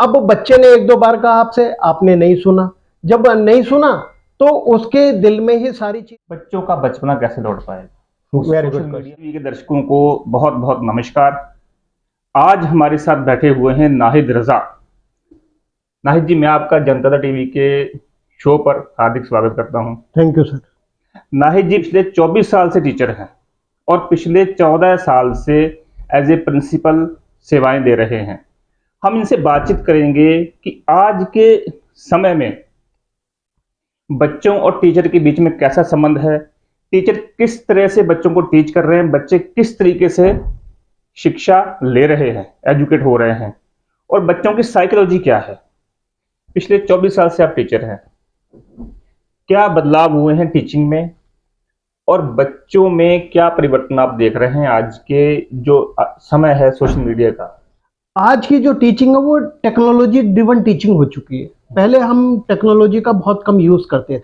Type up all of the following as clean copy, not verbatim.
अब बच्चे ने एक दो बार कहा आपसे, आपने नहीं सुना। जब नहीं सुना तो उसके दिल में ही सारी चीज। बच्चों का बचपना कैसे लौट पाएगा? Very social good question. Media के दर्शकों को बहुत बहुत नमस्कार। आज हमारे साथ बैठे हुए हैं नाहिद रजा। नाहिद जी, मैं आपका जनता टीवी के शो पर हार्दिक स्वागत करता हूं। Thank you sir. Nahid ji पिछले 24 साल से टीचर हैं और पिछले 14 साल से एज ए प्रिंसिपल सेवाएं दे रहे हैं। हम इनसे बातचीत करेंगे कि आज के समय में बच्चों और टीचर के बीच में कैसा संबंध है, टीचर किस तरह से बच्चों को टीच कर रहे हैं, बच्चे किस तरीके से शिक्षा ले रहे हैं, एजुकेट हो रहे हैं, और बच्चों की साइकोलॉजी क्या है। पिछले 24 साल से आप टीचर हैं, क्या बदलाव हुए हैं टीचिंग में और बच्चों में क्या परिवर्तन आप देख रहे हैं आज के जो समय है सोशल मीडिया का? आज की जो टीचिंग है वो टेक्नोलॉजी ड्रिवन टीचिंग हो चुकी है। पहले हम टेक्नोलॉजी का बहुत कम यूज करते थे,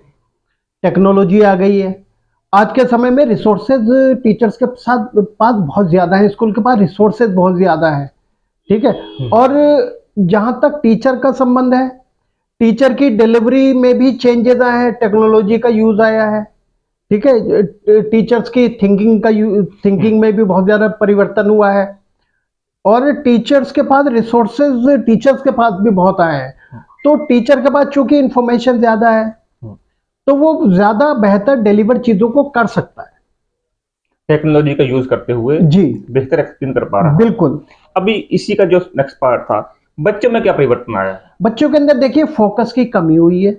टेक्नोलॉजी आ गई है। आज के समय में रिसोर्सेज टीचर्स के साथ पास बहुत ज्यादा है, स्कूल के पास रिसोर्सेज बहुत ज्यादा है। ठीक है। और जहां तक टीचर का संबंध है, टीचर की डिलीवरी में भी चेंजेस आए हैं, टेक्नोलॉजी का यूज आया है। ठीक है। टीचर्स की थिंकिंग में भी बहुत ज्यादा परिवर्तन हुआ है। और टीचर्स के पास रिसोर्सेज टीचर्स के पास भी बहुत आए हैं। तो टीचर के पास चूंकि इंफॉर्मेशन ज्यादा है तो वो ज्यादा बेहतर डिलीवर चीजों को कर सकता है, टेक्नोलॉजी का यूज करते हुए जी बेहतर एक्सप्लेन कर पा रहा है। बिल्कुल। अभी इसी का जो नेक्स्ट पार्ट था, बच्चों में क्या परिवर्तन आया है? बच्चों के अंदर देखिए फोकस की कमी हुई है,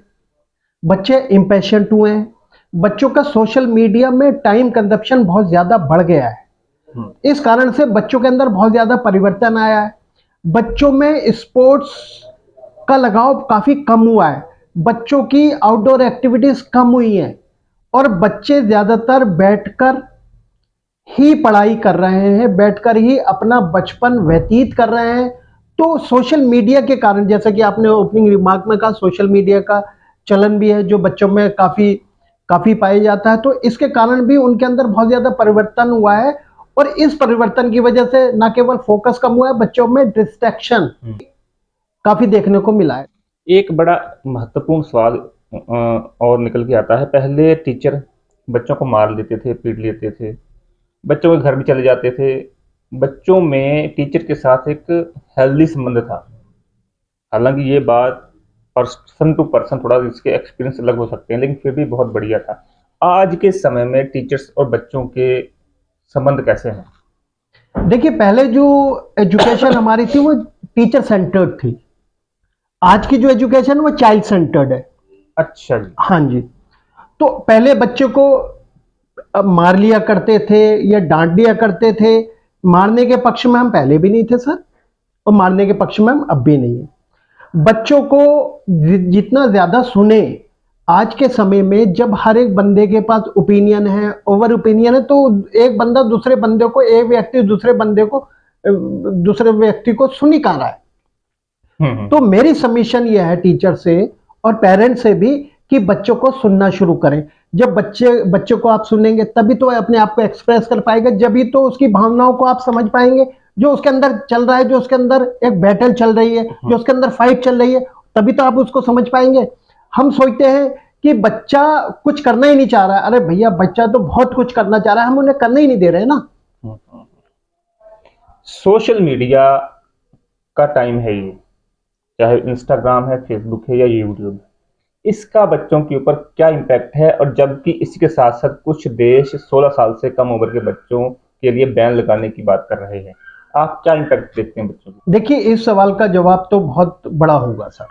बच्चे इम्पेशेंट हुए हैं, बच्चों का सोशल मीडिया में टाइम कंजप्शन बहुत ज्यादा बढ़ गया है। इस कारण से बच्चों के अंदर बहुत ज्यादा परिवर्तन आया है। बच्चों में स्पोर्ट्स का लगाव काफी कम हुआ है, बच्चों की आउटडोर एक्टिविटीज कम हुई हैं और बच्चे ज्यादातर बैठकर ही पढ़ाई कर रहे हैं, बैठकर ही अपना बचपन व्यतीत कर रहे हैं। तो सोशल मीडिया के कारण, जैसा कि आपने ओपनिंग रिमार्क में कहा, सोशल मीडिया का चलन भी है जो बच्चों में काफी काफी पाया जाता है। तो इसके कारण भी उनके अंदर बहुत ज्यादा परिवर्तन हुआ है। और इस परिवर्तन की वजह से न केवल फोकस कम हुआ है, बच्चों में डिस्ट्रैक्शन काफी देखने को मिला है। एक बड़ा महत्वपूर्ण सवाल और निकल के आता है। पहले टीचर बच्चों को मार लेते थे, पीट लेते थे, बच्चों के घर भी चले जाते थे। बच्चों में टीचर के साथ एक हेल्दी संबंध था। हालांकि ये बात पर्सन टू पर्सन थोड़ा इसके एक्सपीरियंस अलग हो सकते हैं, लेकिन फिर भी बहुत बढ़िया था। आज के समय में टीचर्स और बच्चों के संबंध कैसे हैं? देखिए, पहले जो एजुकेशन हमारी थी वो टीचर सेंटर्ड थी, आज की जो एजुकेशन वो चाइल्ड सेंटर्ड है। अच्छा जी। हाँ जी। तो पहले बच्चे को मार लिया करते थे या डांट दिया करते थे। मारने के पक्ष में हम पहले भी नहीं थे सर, और मारने के पक्ष में हम अब भी नहीं है। बच्चों को जितना ज्यादा सुने, आज के समय में जब हर एक बंदे के पास ओपिनियन है, ओवर ओपिनियन है, तो एक बंदा दूसरे बंदे को, एक व्यक्ति दूसरे व्यक्ति को सुन ही कहाँ रहा है। तो मेरी सबमिशन यह है टीचर से और पेरेंट्स से भी कि बच्चों को सुनना शुरू करें। जब बच्चे को आप सुनेंगे तभी तो अपने आप को एक्सप्रेस कर पाएगा, जब ही तो उसकी भावनाओं को आप समझ पाएंगे, जो उसके अंदर चल रहा है, जो उसके अंदर एक बैटल चल रही है, जो उसके अंदर फाइट चल रही है, तभी तो आप उसको समझ पाएंगे। हम सोचते हैं कि बच्चा कुछ करना ही नहीं चाह रहा है। अरे भैया, बच्चा तो बहुत कुछ करना चाह रहा है, हम उन्हें करने ही नहीं दे रहे ना। सोशल मीडिया का टाइम है ये, चाहे इंस्टाग्राम है, फेसबुक है या यूट्यूब, इसका बच्चों के ऊपर क्या इम्पैक्ट है? और जबकि इसी के साथ साथ कुछ देश 16 साल से कम उम्र के बच्चों के लिए बैन लगाने की बात कर रहे हैं, आप क्या इम्पैक्ट देखते हैं बच्चों को? देखिए, इस सवाल का जवाब तो बहुत बड़ा होगा सर,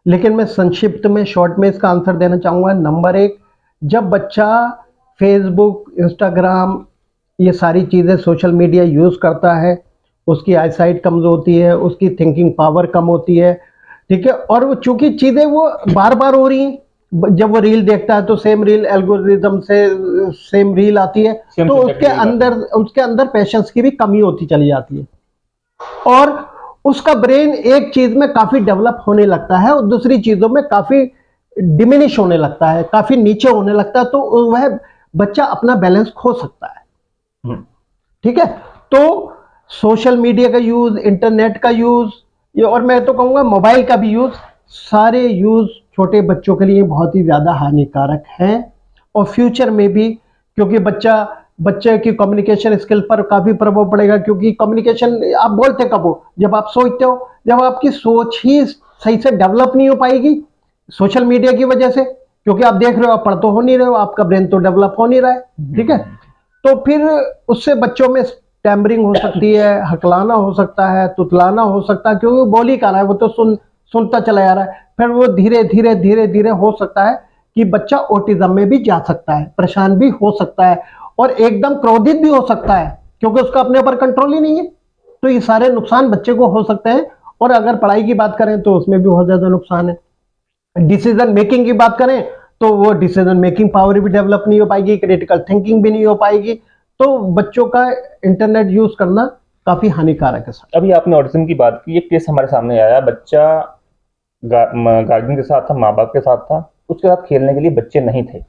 लेकिन मैं संक्षिप्त में, शॉर्ट में इसका आंसर देना चाहूंगा। नंबर एक, जब बच्चा फेसबुक, इंस्टाग्राम, ये सारी चीज़ें, सोशल मीडिया यूज़ करता है, उसकी आईसाइट कम होती है, उसकी थिंकिंग पावर कम होती है। ठीक है। और वो चूंकि चीज़ें वो बार बार हो रही हैं, जब वो रील देखता है तो सेम रील एल्गोरिदम से सेम रील आती है, तो उसके अंदर पेशेंस की भी कमी होती चली जाती है और उसका ब्रेन एक चीज में काफी डेवलप होने लगता है और दूसरी चीजों में काफी डिमिनिश होने लगता है, काफी नीचे होने लगता है। तो वह बच्चा अपना बैलेंस खो सकता है। ठीक है। तो सोशल मीडिया का यूज, इंटरनेट का यूज, ये, और मैं तो कहूँगा मोबाइल का भी यूज़, सारे यूज़ छोटे बच्चों के लिए बहुत ही ज़्यादा हानिकारक हैं, और फ्यूचर में भी, क्योंकि बच्चे की कम्युनिकेशन स्किल पर काफ़ी प्रभाव पड़ेगा, क्योंकि कम्युनिकेशन आप बोलते कब हो, जब आप सोचते हो, जब आपकी सोच ही सही से डेवलप नहीं हो पाएगी सोशल मीडिया की वजह से, क्योंकि आप देख रहे हो, आप पढ़ तो हो नहीं रहे हो, आपका ब्रेन तो डेवलप हो नहीं रहा है, ठीक है। तो फिर उससे बच्चों में टैम्बरिंग हो सकती है, हकलाना हो सकता है, तुतलाना हो सकता है, क्योंकि वो बोल ही कर रहा है, वो तो सुनता चला जा रहा है। फिर वो धीरे धीरे धीरे धीरे हो सकता है कि बच्चा ऑटिज्म में भी जा सकता है, परेशान भी हो सकता है, और एकदम क्रोधित भी हो सकता है, क्योंकि उसका अपने ऊपर कंट्रोल ही नहीं है। तो ये सारे नुकसान बच्चे को हो सकते हैं। और अगर पढ़ाई की बात करें तो उसमें भी बहुत ज्यादा नुकसान है। डिसीजन मेकिंग की बात करें तो वो डिसीजन मेकिंग पावर भी डेवलप नहीं हो पाएगी, क्रिटिकल थिंकिंग भी नहीं हो पाएगी। तो बच्चों का इंटरनेट यूज करना काफी हानिकारक है सर। अभी आपने ऑटिज्म की बात की, एक केस हमारे सामने आया, बच्चा गार्जियन के साथ था, माँ बाप के साथ था, उसके साथ खेलने के लिए बच्चे नहीं थे,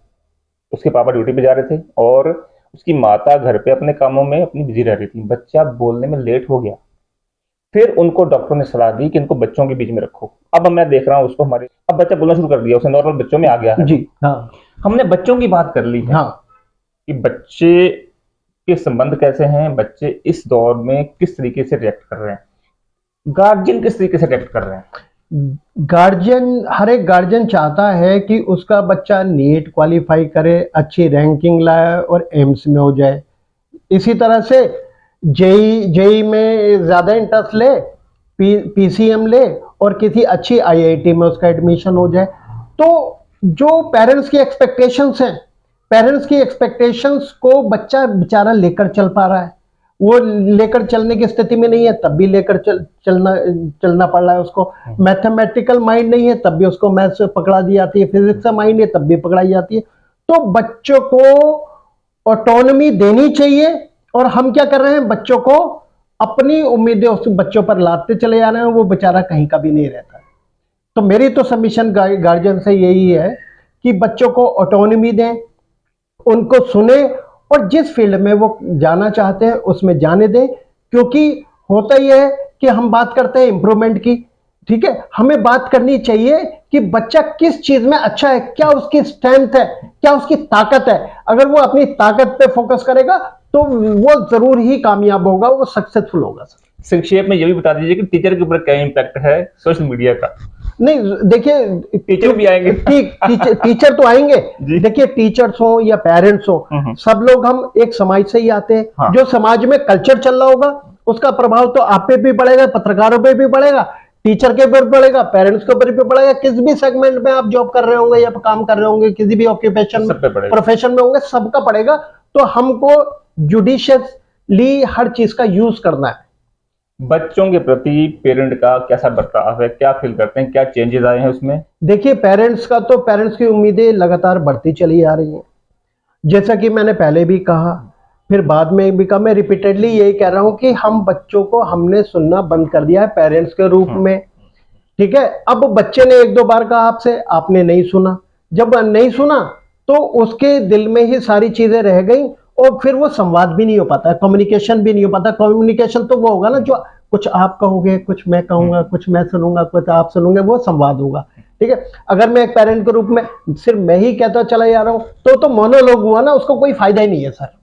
उसके पापा ड्यूटी पे जा रहे थे और उसकी माता घर पे अपने कामों में अपनी बिजी रह रही थी। बच्चा बोलने में लेट हो गया, फिर उनको डॉक्टर ने सलाह दी कि इनको बच्चों के बीच में रखो। अब मैं देख रहा हूँ उसको, हमारे अब बच्चा बोलना शुरू कर दिया, उसे नॉर्मल बच्चों में आ गया है जी हाँ। हमने बच्चों की बात कर ली है हाँ, कि बच्चे के संबंध कैसे हैं, बच्चे इस दौर में किस तरीके से रिएक्ट कर रहे हैं, गार्जियन किस तरीके से रिएक्ट कर रहे हैं। गार्जियन, हर एक गार्जियन चाहता है कि उसका बच्चा नीट क्वालिफाई करे, अच्छी रैंकिंग लाए और एम्स में हो जाए। इसी तरह से जेई में ज़्यादा इंटरेस्ट ले, पीसीएम ले और किसी अच्छी आईआईटी में उसका एडमिशन हो जाए। तो जो पेरेंट्स की एक्सपेक्टेशंस हैं, पेरेंट्स की एक्सपेक्टेशंस को बच्चा बेचारा लेकर चल पा रहा है। वो लेकर चलने की स्थिति में नहीं है तब भी लेकर चलना पड़ रहा है उसको। मैथमेटिकल माइंड नहीं है तब भी उसको मैथ्स पकड़ा दी जाती है, फिजिक्स का माइंड है तब भी पकड़ाई जाती है। तो बच्चों को ऑटोनॉमी देनी चाहिए, और हम क्या कर रहे हैं, बच्चों को अपनी उम्मीदें उस बच्चों पर लादते चले जा रहे हैं, वो बेचारा कहीं का भी नहीं रहता। तो मेरी तो सबमिशन गार्जियन से यही है कि बच्चों को ऑटोनॉमी दें, उनको सुने, और जिस फील्ड में वो जाना चाहते हैं उसमें जाने दें। क्योंकि होता ही है कि हम बात करते हैं इम्प्रूवमेंट की, ठीक है, हमें बात करनी चाहिए कि बच्चा किस चीज में अच्छा है, क्या उसकी स्ट्रेंथ है, क्या उसकी ताकत है। अगर वो अपनी ताकत पे फोकस करेगा तो वो जरूर ही कामयाब होगा, वो सक्सेसफुल होगा। सर संक्षेप में ये भी बता दीजिए कि टीचर के ऊपर क्या इम्पैक्ट है सोशल मीडिया का। नहीं, देखिए टीचर भी आएंगे। टीचर तो आएंगे। देखिए टीचर्स हो या पेरेंट्स हो, सब लोग हम एक समाज से ही आते हैं। हाँ। जो समाज में कल्चर चल रहा होगा उसका प्रभाव तो आप पे भी पड़ेगा, पत्रकारों पे भी पड़ेगा, टीचर के ऊपर पड़ेगा, पेरेंट्स के ऊपर भी पड़ेगा। किस भी सेगमेंट में आप जॉब कर रहे होंगे या काम कर रहे होंगे, किसी भी ऑक्यूपेशन में, प्रोफेशन में होंगे, सबका पड़ेगा। तो हमको जुडिशियसली हर चीज का यूज करना है। बच्चों के प्रति पेरेंट का कैसा बर्ताव है, क्या फील करते हैं, क्या चेंजेस आए हैं उसमें? देखिए पेरेंट्स की उम्मीदें लगातार बढ़ती चली आ रही हैं। जैसा कि मैंने पहले भी कहा, फिर बाद में भी कहा, मैं रिपीटेडली यही कह रहा हूं कि हम बच्चों को हमने सुनना बंद कर दिया है पेरेंट्स के रूप में, ठीक है। अब बच्चे ने एक दो बार कहा आपसे, आपने नहीं सुना। जब नहीं सुना तो उसके दिल में ही सारी चीजें रह गई, और फिर वो संवाद भी नहीं हो पाता, कम्युनिकेशन भी नहीं हो पाता। कम्युनिकेशन तो वो होगा ना जो कुछ आप कहोगे, कुछ मैं कहूंगा, कुछ मैं सुनूंगा, कुछ आप सुनोगे, वो संवाद होगा, ठीक है। अगर मैं एक पेरेंट के रूप में सिर्फ मैं ही कहता चला जा रहा हूं तो मोनोलॉग हुआ ना, उसको कोई फायदा ही नहीं है सर।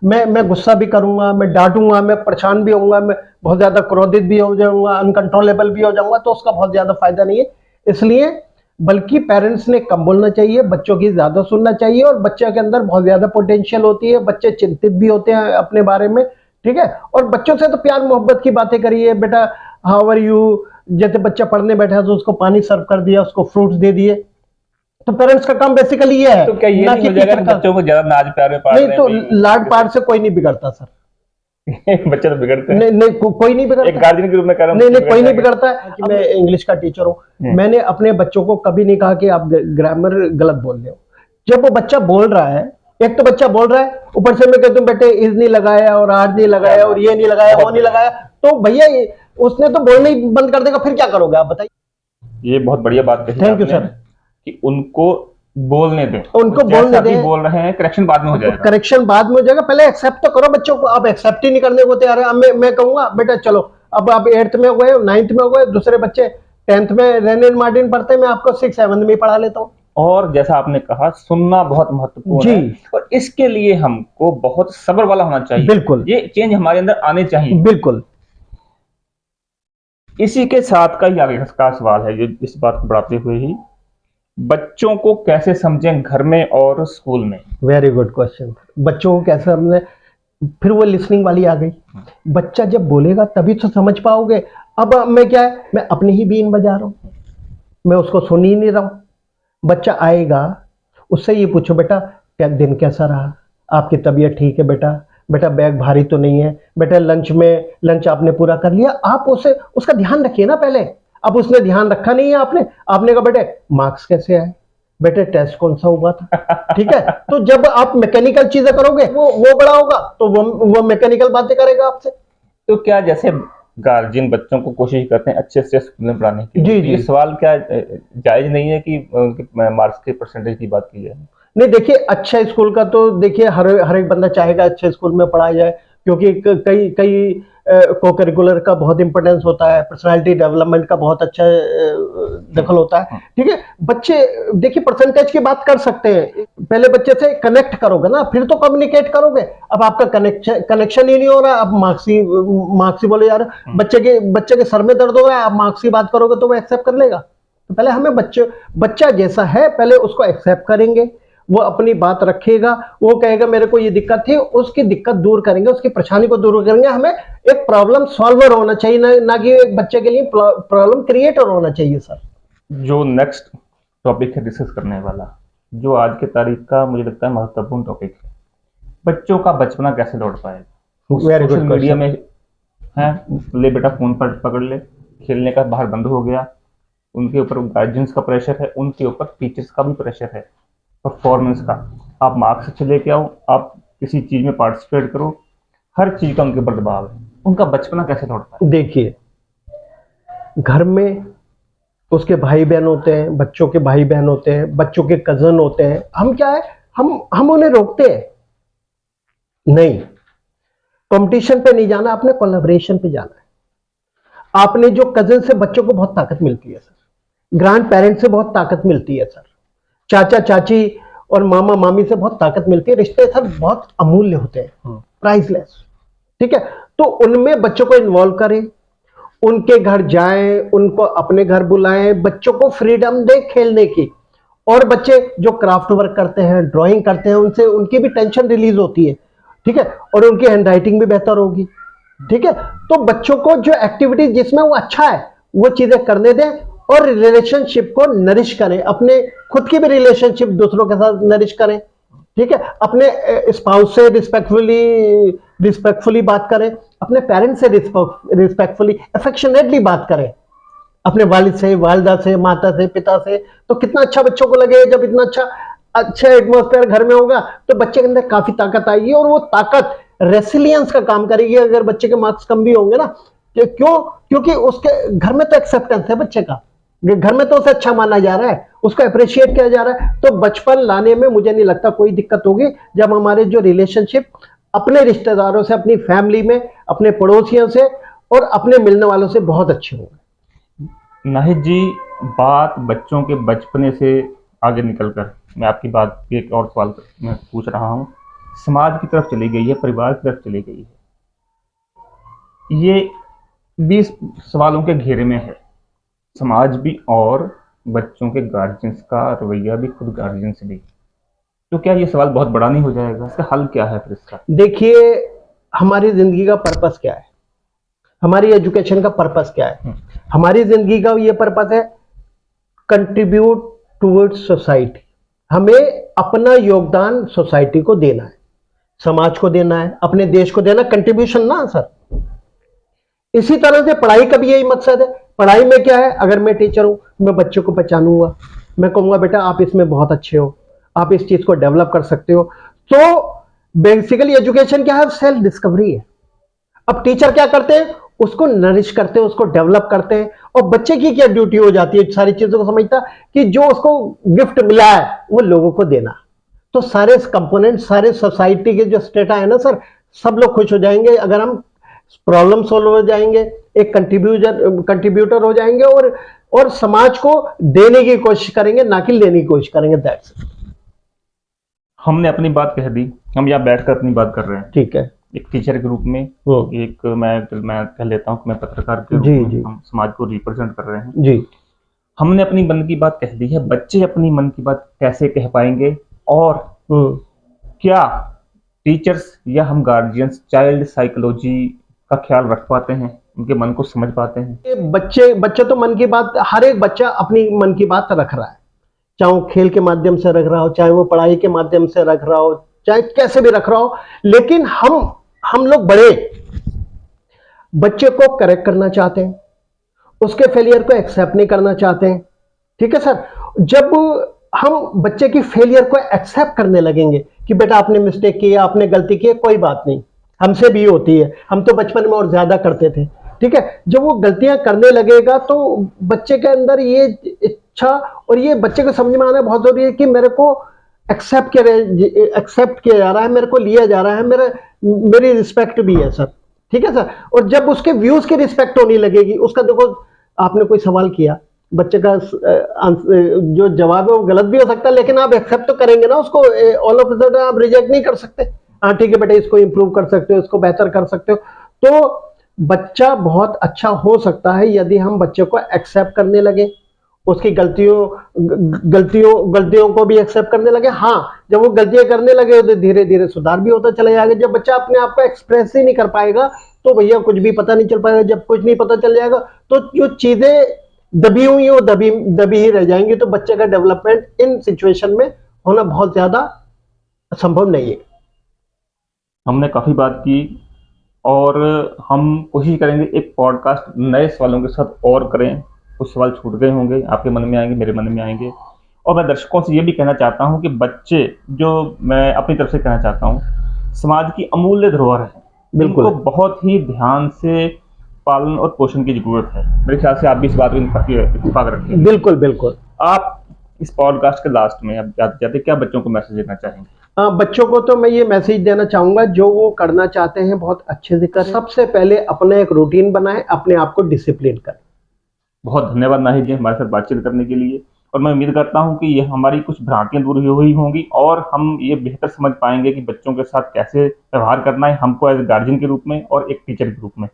मैं गुस्सा भी करूंगा, मैं डांटूंगा, मैं परेशान भी होऊंगा, मैं बहुत ज्यादा क्रोधित भी हो जाऊंगा, अनकंट्रोलेबल भी हो जाऊंगा, तो उसका बहुत ज्यादा फायदा नहीं है। इसलिए बल्कि पेरेंट्स ने कम बोलना चाहिए, बच्चों की ज्यादा सुनना चाहिए। और बच्चे के अंदर बहुत ज्यादा पोटेंशियल होती है, बच्चे चिंतित भी होते हैं अपने बारे में, ठीक है। और बच्चों से तो प्यार मोहब्बत की बातें करिए, बेटा हाउ आर यू, जैसे बच्चा पढ़ने बैठा तो उसको पानी सर्व कर दिया, उसको फ्रूट्स दे दिए। तो पेरेंट्स का काम बेसिकली ये है। तो क्या ये नहीं हो जाएगा कि बच्चों को ज्यादा नाज प्यार में पाल रहे हैं? नहीं, तो लाड प्यार से कोई नहीं बिगड़ता सर। बच्चे तो बिगड़ते हैं। नहीं, कोई नहीं बिगड़ता। एक गार्जियन के रूप में कह रहा हूं, नहीं, कोई नहीं बिगड़ता है। कि मैं इंग्लिश का टीचर हूं, मैंने अपने बच्चों को कभी नहीं कहा कि आप ग्रामर गलत बोल रहे हो। जब वो बच्चा बोल रहा है, एक तो बच्चा बोल रहा है, ऊपर से मैं कहता हूं बेटे इज नहीं लगाया और आज नहीं लगाया और ये नहीं लगाया, वो नहीं लगाया, तो भैया उसने तो बोलना ही बंद कर देगा, फिर क्या करोगे आप बताइए। ये बहुत बढ़िया बात कही। Thank you sir. कि उनको बोलने दें, उनको बोलने दें। बोल रहे हैं, करेक्शन बाद में हो जाएगा। करेक्शन बाद में हो जाएगा, पहले एक्सेप्ट तो करो बच्चों को। आप एक्सेप्ट ही नहीं करने को तैयार है। अब मैं कहूंगा बेटा चलो अब आप 8th में हो गए, 9th में हो गए, दूसरे बच्चे 10th में रेनिन मार्टिन पढ़ते हैं, मैं आपको 6th 7th में ही पढ़ा लेता हूँ। और जैसा आपने कहा, सुनना बहुत महत्वपूर्ण जी। है और इसके लिए हमको बहुत सब्र वाला होना चाहिए। बिल्कुल। ये चेंज हमारे अंदर आने चाहिए। बिल्कुल। इसी के साथ का ही आगे का सवाल है, जो इस बात को बढ़ाते हुए ही, बच्चों को कैसे समझें घर में और स्कूल में? Very good question. बच्चों को कैसे समझें, फिर वो लिसनिंग वाली आ गई। बच्चा जब बोलेगा तभी तो समझ पाओगे। अब मैं क्या है, मैं अपनी ही बीन बजा रहा हूँ, मैं उसको सुन ही नहीं रहा हूँ। बच्चा आएगा, उससे ये पूछो बेटा क्या दिन कैसा रहा, आपकी तबीयत ठीक है बेटा, बेटा बैग भारी तो नहीं है, बेटा लंच आपने पूरा कर लिया। आप उसे उसका ध्यान रखिए ना पहले। अब उसने ध्यान रखा नहीं है, आपने कहा बेटे मार्क्स कैसे आए, बेटे टेस्ट कौन सा हुआ था, ठीक है। तो जब आप मैकेनिकल चीजें करोगे, वो बड़ा होगा तो वो मैकेनिकल बातें करेगा आपसे। तो क्या जैसे गार्जियन बच्चों को कोशिश करते हैं अच्छे से स्कूल में पढ़ाने की, जी, तो ये जी। सवाल क्या जायज नहीं है कि उनके मार्क्स के परसेंटेज की बात की जाए? नहीं देखिए, अच्छा स्कूल का तो देखिए हर एक बंदा चाहेगा अच्छे स्कूल में पढ़ाया जाए, क्योंकि कई कई को करिकुलर का बहुत इंपॉर्टेंस होता है, पर्सनालिटी डेवलपमेंट का बहुत अच्छा दखल होता है, ठीक है। बच्चे देखिए परसेंटेज की बात कर सकते हैं, पहले बच्चे से कनेक्ट करोगे ना, फिर तो कम्युनिकेट करोगे। अब आपका कनेक्शन ही नहीं हो रहा, अब मार्क्स ही बोले यार, बच्चे के सर में दर्द हो रहा है, आप मार्क्स की बात करोगे तो वो एक्सेप्ट कर लेगा? तो पहले हमें बच्चा जैसा है पहले उसको एक्सेप्ट करेंगे, वो अपनी बात रखेगा, वो कहेगा मेरे को ये दिक्कत थी, उसकी दिक्कत दूर करेंगे, उसकी परेशानी को दूर करेंगे। हमें एक प्रॉब्लम सॉल्वर होना चाहिए, ना कि एक बच्चे के लिए प्रॉब्लम क्रिएटर होना चाहिए सर। जो नेक्स्ट टॉपिक है डिस्कस करने वाला, जो आज के तारीख का मुझे लगता है महत्वपूर्ण टॉपिक है, बच्चों का बचपना कैसे लौट पाएगा? सोशल मीडिया में है, ले बेटा फोन पर पकड़ ले, खेलने का बाहर बंद हो गया, उनके ऊपर गार्जियंस का प्रेशर है, उनके ऊपर टीचर्स का भी प्रेशर है, परफॉर्मेंस का, आप मार्क्स अच्छे लेके आओ, आप किसी चीज में पार्टिसिपेट करो, हर चीज का उनके ऊपर दबाव है। उनका बचपना कैसे लौटता है? देखिए, घर में उसके भाई बहन होते हैं, बच्चों के भाई बहन होते हैं, बच्चों के कजन होते हैं, हम क्या है, हम उन्हें रोकते हैं नहीं, कंपटीशन पे नहीं जाना, आपने कोलैबोरेशन पे जाना है। आपने जो कजन से बच्चों को बहुत ताकत मिलती है सर, ग्रैंड पेरेंट से बहुत ताकत मिलती है सर, चाचा चाची और मामा मामी से बहुत ताकत मिलती है। रिश्ते सर बहुत अमूल्य होते हैं, प्राइसलेस, ठीक है। तो उनमें बच्चों को इन्वॉल्व करें, उनके घर जाएं, उनको अपने घर बुलाएं, बच्चों को फ्रीडम दें खेलने की। और बच्चे जो क्राफ्ट वर्क करते हैं, ड्राइंग करते हैं, उनसे उनकी भी टेंशन रिलीज होती है, ठीक है, और उनकी हैंडराइटिंग भी बेहतर होगी, ठीक है। तो बच्चों को जो एक्टिविटी जिसमें वो अच्छा है वो चीजें करने दें, और रिलेशनशिप को नरिश करें, अपने खुद की भी रिलेशनशिप दूसरों के साथ नरिश करें, ठीक है। अपने स्पाउस से रिस्पेक्टफुली बात करें, अपने पेरेंट्स से रिस्पेक्टफुली अफेक्शनेटली बात करें, अपने वालिद से, वालिदा से, माता से, पिता से। तो कितना अच्छा बच्चों को लगे जब इतना अच्छा एटमॉस्फेयर घर में होगा, तो बच्चे के अंदर काफी ताकत आएगी, और वो ताकत रेसिलियंस का काम करेगी। अगर बच्चे के मार्क्स कम भी होंगे ना, क्यों? क्योंकि उसके घर में तो एक्सेप्टेंस है बच्चे का, घर में तो उसे अच्छा माना जा रहा है, उसको अप्रिशिएट किया जा रहा है। तो बचपन लाने में मुझे नहीं लगता कोई दिक्कत होगी, जब हमारे जो रिलेशनशिप अपने रिश्तेदारों से, अपनी फैमिली में, अपने पड़ोसियों से और अपने मिलने वालों से बहुत अच्छे होंगे। नाहिद जी, बात बच्चों के बचपने से आगे निकलकर मैं आपकी बात की एक और सवाल मैं पूछ रहा हूँ, समाज की तरफ चली गई है, परिवार की तरफ चली गई है। ये 20 सवालों के घेरे में है, समाज भी और बच्चों के गार्जियंस का रवैया भी, खुद गार्जियंस भी। तो क्या ये सवाल बहुत बड़ा नहीं हो जाएगा? इसका हल क्या है फिर इसका? देखिए, हमारी जिंदगी का पर्पस क्या है, हमारी एजुकेशन का पर्पस क्या है? हमारी जिंदगी का ये पर्पस है कंट्रीब्यूट टुवर्ड्स सोसाइटी। हमें अपना योगदान सोसाइटी को देना है, समाज को देना है, अपने देश को देना, कंट्रीब्यूशन ना सर। इसी तरह से पढ़ाई का भी यही मकसद है। पढ़ाई में क्या है, अगर मैं टीचर हूं, मैं बच्चों को पहचानूंगा, मैं कहूंगा बेटा आप इसमें बहुत अच्छे हो, आप इस चीज को डेवलप कर सकते हो। तो बेसिकली एजुकेशन क्या है, सेल्फ डिस्कवरी है। अब टीचर क्या करते हैं, उसको नरिश करते हैं, उसको डेवलप करते हैं। और बच्चे की क्या ड्यूटी हो जाती है, सारी चीजों को समझता कि जो उसको गिफ्ट मिला है वो लोगों को देना। तो सारे कंपोनेंट, सारे सोसाइटी के जो स्टेटा है ना सर, सब लोग खुश हो जाएंगे अगर हम प्रॉब्लम सॉल्व हो जाएंगे, एक कंट्रीब्यूटर हो जाएंगे और समाज को देने की कोशिश करेंगे, ना कि लेने की कोशिश करेंगे। That's it. हमने अपनी बात कह दी, हम यहाँ बैठकर अपनी बात कर रहे हैं, ठीक है। एक टीचर के रूप में, एक मैं कह लेता हूँ कि मैं पत्रकार के रूप में, हम समाज को रिप्रेजेंट कर रहे हैं जी। हमने अपनी मन की बात कह दी है, बच्चे अपनी मन की बात कैसे कह पाएंगे, और क्या टीचर्स या हम गार्जियंस चाइल्ड साइकोलॉजी का ख्याल रख पाते हैं, उनके मन को समझ पाते हैं? बच्चे तो मन की बात, हर एक बच्चा अपनी मन की बात रख रहा है, चाहे वो खेल के माध्यम से रख रहा हो, चाहे वो पढ़ाई के माध्यम से रख रहा हो, चाहे कैसे भी रख रहा हो। लेकिन हम लोग बड़े बच्चे को करेक्ट करना चाहते हैं, उसके फेलियर को एक्सेप्ट नहीं करना चाहते हैं। ठीक है सर। जब हम बच्चे की फेलियर को एक्सेप्ट करने लगेंगे कि बेटा आपने मिस्टेक की है, आपने गलती की है, कोई बात नहीं, हमसे भी होती है, हम तो बचपन में और ज्यादा करते थे। ठीक है। जब वो गलतियां करने लगेगा तो बच्चे के अंदर ये इच्छा, और ये बच्चे को समझ में आना बहुत जरूरी है कि मेरे को एक्सेप्ट किया जा रहा है, मेरे को लिया जा रहा है, मेरी रिस्पेक्ट भी है सर। ठीक है सर। और जब उसके व्यूज की रिस्पेक्ट होने लगेगी, उसका देखो, आपने कोई सवाल किया, बच्चे का जो जवाब है वो गलत भी हो सकता है, लेकिन आप एक्सेप्ट तो करेंगे ना उसको। ऑल ऑफ सडन आप रिजेक्ट नहीं कर सकते। हाँ ठीक है बेटा, इसको इंप्रूव कर सकते हो, इसको बेहतर कर सकते हो। तो बच्चा बहुत अच्छा हो सकता है यदि हम बच्चे को एक्सेप्ट करने लगे, उसकी गलतियों को भी एक्सेप्ट करने लगे। हाँ, जब वो गलतियां करने लगे तो धीरे धीरे सुधार भी होता चला जाएगा। जब बच्चा अपने आप को एक्सप्रेस ही नहीं कर पाएगा तो भैया कुछ भी पता नहीं चल पाएगा। जब कुछ नहीं पता चल जाएगा तो जो चीजें दबी हुई वो दबी ही रह जाएंगी। तो बच्चे का डेवलपमेंट इन सिचुएशन में होना बहुत ज्यादा संभव नहीं है। हमने काफी बात की और हम कोशिश करेंगे एक पॉडकास्ट नए सवालों के साथ और करें। कुछ सवाल छूट गए होंगे, आपके मन में आएंगे, मेरे मन में आएंगे। और मैं दर्शकों से ये भी कहना चाहता हूँ कि बच्चे, जो मैं अपनी तरफ से कहना चाहता हूँ, समाज की अमूल्य धरोहर है, बिल्कुल, इनको बहुत ही ध्यान से पालन और पोषण की जरूरत है। मेरे ख्याल से आप भी इस बात को इत्तेफाक रखें। बिल्कुल बिल्कुल। आप इस पॉडकास्ट के लास्ट में अब जाते क्या बच्चों को मैसेज देना चाहेंगे? बच्चों को तो मैं ये मैसेज देना चाहूंगा, जो वो करना चाहते हैं बहुत अच्छे से करें। सबसे पहले अपना एक रूटीन बनाएं, अपने आप को डिसिप्लिन करें। बहुत धन्यवाद नाहिद जी हमारे साथ बातचीत करने के लिए। और मैं उम्मीद करता हूं कि ये हमारी कुछ भ्रांतियां दूर हुई होंगी और हम ये बेहतर समझ पाएंगे कि बच्चों के साथ कैसे व्यवहार करना है, हमको एज गार्जियन के रूप में और एक टीचर के रूप में।